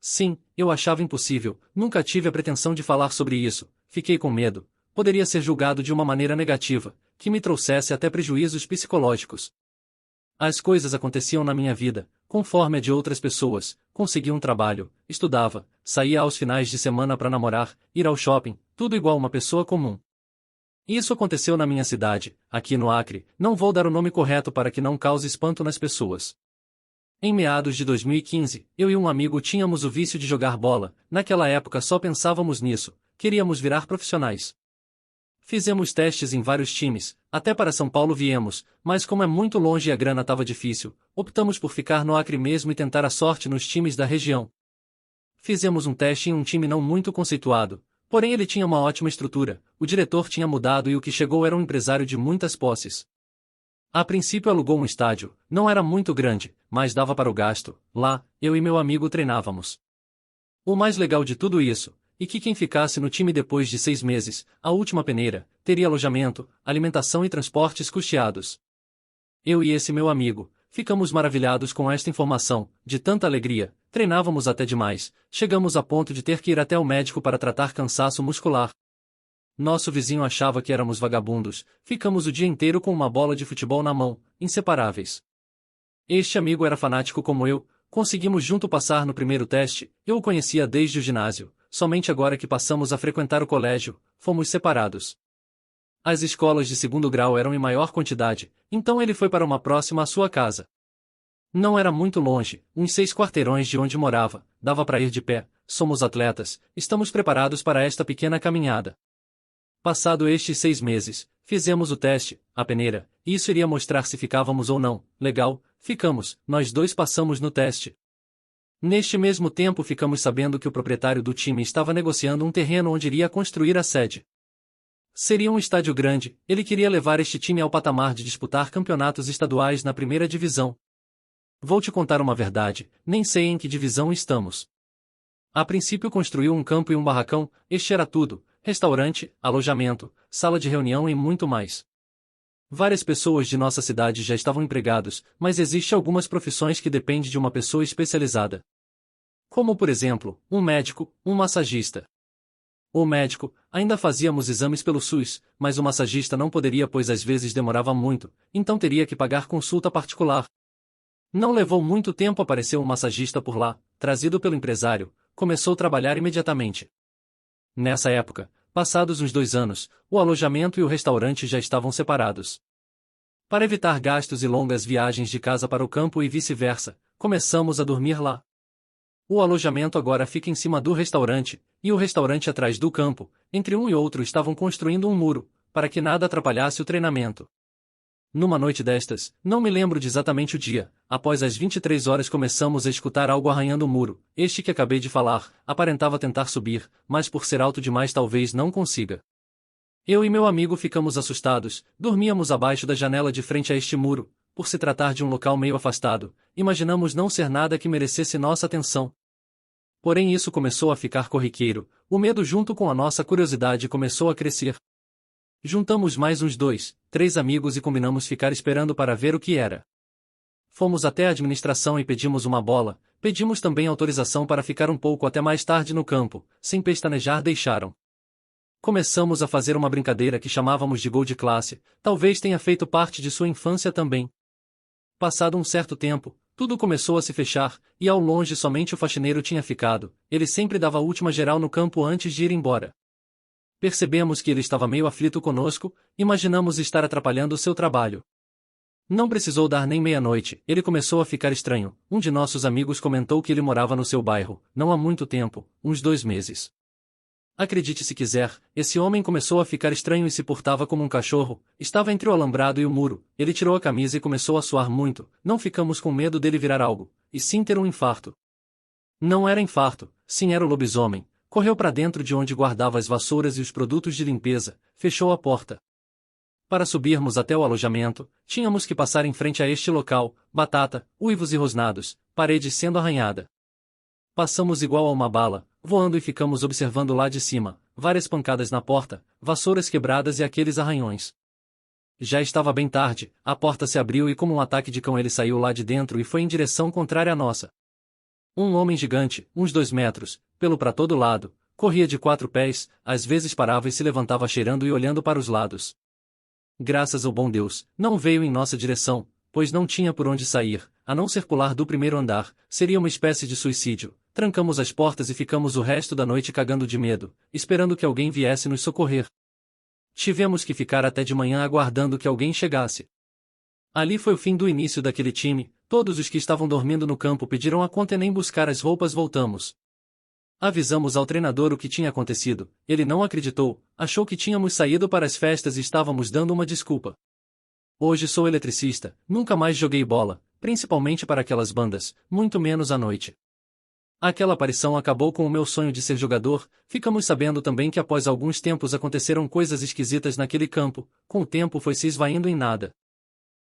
Sim, eu achava impossível, nunca tive a pretensão de falar sobre isso, fiquei com medo. Poderia ser julgado de uma maneira negativa, que me trouxesse até prejuízos psicológicos. As coisas aconteciam na minha vida, conforme a de outras pessoas, consegui um trabalho, estudava, saía aos finais de semana para namorar, ir ao shopping, tudo igual uma pessoa comum. Isso aconteceu na minha cidade, aqui no Acre, não vou dar o nome correto para que não cause espanto nas pessoas. Em meados de 2015, eu e um amigo tínhamos o vício de jogar bola, naquela época só pensávamos nisso, queríamos virar profissionais. Fizemos testes em vários times, até para São Paulo viemos, mas como é muito longe e a grana estava difícil, optamos por ficar no Acre mesmo e tentar a sorte nos times da região. Fizemos um teste em um time não muito conceituado, porém ele tinha uma ótima estrutura, o diretor tinha mudado e o que chegou era um empresário de muitas posses. A princípio alugou um estádio, não era muito grande, mas dava para o gasto, lá, eu e meu amigo treinávamos. O mais legal de tudo isso, e que quem ficasse no time depois de 6 meses, a última peneira, teria alojamento, alimentação e transportes custeados. Eu e esse meu amigo, ficamos maravilhados com esta informação, de tanta alegria, treinávamos até demais, chegamos a ponto de ter que ir até o médico para tratar cansaço muscular. Nosso vizinho achava que éramos vagabundos, ficamos o dia inteiro com uma bola de futebol na mão, inseparáveis. Este amigo era fanático como eu, conseguimos junto passar no primeiro teste, eu o conhecia desde o ginásio, somente agora que passamos a frequentar o colégio, fomos separados. As escolas de segundo grau eram em maior quantidade, então ele foi para uma próxima à sua casa. Não era muito longe, uns 6 quarteirões de onde morava, dava para ir de pé, somos atletas, estamos preparados para esta pequena caminhada. Passado estes 6 meses, fizemos o teste, a peneira, e isso iria mostrar se ficávamos ou não, legal, ficamos, nós dois passamos no teste. Neste mesmo tempo ficamos sabendo que o proprietário do time estava negociando um terreno onde iria construir a sede. Seria um estádio grande, ele queria levar este time ao patamar de disputar campeonatos estaduais na primeira divisão. Vou te contar uma verdade, nem sei em que divisão estamos. A princípio construiu um campo e um barracão, este era tudo, restaurante, alojamento, sala de reunião e muito mais. Várias pessoas de nossa cidade já estavam empregados, mas existem algumas profissões que dependem de uma pessoa especializada. Como por exemplo, um médico, um massagista. O médico, ainda fazíamos exames pelo SUS, mas o massagista não poderia pois às vezes demorava muito, então teria que pagar consulta particular. Não levou muito tempo apareceu um massagista por lá, trazido pelo empresário, começou a trabalhar imediatamente. Nessa época, passados uns 2 anos, o alojamento e o restaurante já estavam separados. Para evitar gastos e longas viagens de casa para o campo e vice-versa, começamos a dormir lá. O alojamento agora fica em cima do restaurante, e o restaurante atrás do campo, entre um e outro estavam construindo um muro, para que nada atrapalhasse o treinamento. Numa noite destas, não me lembro de exatamente o dia, após as 23 horas começamos a escutar algo arranhando o muro, este que acabei de falar, aparentava tentar subir, mas por ser alto demais talvez não consiga. Eu e meu amigo ficamos assustados, dormíamos abaixo da janela de frente a este muro, por se tratar de um local meio afastado, imaginamos não ser nada que merecesse nossa atenção. Porém isso começou a ficar corriqueiro, o medo junto com a nossa curiosidade começou a crescer. Juntamos mais uns 2, 3 amigos e combinamos ficar esperando para ver o que era. Fomos até a administração e pedimos uma bola, pedimos também autorização para ficar um pouco até mais tarde no campo, sem pestanejar deixaram. Começamos a fazer uma brincadeira que chamávamos de gol de classe, talvez tenha feito parte de sua infância também. Passado um certo tempo, tudo começou a se fechar, e ao longe somente o faxineiro tinha ficado, ele sempre dava a última geral no campo antes de ir embora. Percebemos que ele estava meio aflito conosco, imaginamos estar atrapalhando o seu trabalho. Não precisou dar nem meia-noite, ele começou a ficar estranho, um de nossos amigos comentou que ele morava no seu bairro, não há muito tempo, uns 2 meses. Acredite se quiser, esse homem começou a ficar estranho e se portava como um cachorro, estava entre o alambrado e o muro, ele tirou a camisa e começou a suar muito, não ficamos com medo dele virar algo, e sim ter um infarto. Não era infarto, sim era o lobisomem, correu para dentro de onde guardava as vassouras e os produtos de limpeza, fechou a porta. Para subirmos até o alojamento, tínhamos que passar em frente a este local, batata, uivos e rosnados, parede sendo arranhada. Passamos igual a uma bala, voando e ficamos observando lá de cima, várias pancadas na porta, vassouras quebradas e aqueles arranhões. Já estava bem tarde, a porta se abriu e como um ataque de cão ele saiu lá de dentro e foi em direção contrária à nossa. Um homem gigante, uns 2 metros, pelo para todo lado, corria de 4 pés, às vezes parava e se levantava cheirando e olhando para os lados. Graças ao bom Deus, não veio em nossa direção, pois não tinha por onde sair, a não ser pular do primeiro andar, seria uma espécie de suicídio. Trancamos as portas e ficamos o resto da noite cagando de medo, esperando que alguém viesse nos socorrer. Tivemos que ficar até de manhã aguardando que alguém chegasse. Ali foi o fim do início daquele time, todos os que estavam dormindo no campo pediram a conta e nem buscar as roupas voltamos. Avisamos ao treinador o que tinha acontecido, ele não acreditou, achou que tínhamos saído para as festas e estávamos dando uma desculpa. Hoje sou eletricista, nunca mais joguei bola, principalmente para aquelas bandas, muito menos à noite. Aquela aparição acabou com o meu sonho de ser jogador. Ficamos sabendo também que após alguns tempos aconteceram coisas esquisitas naquele campo, com o tempo foi se esvaindo em nada.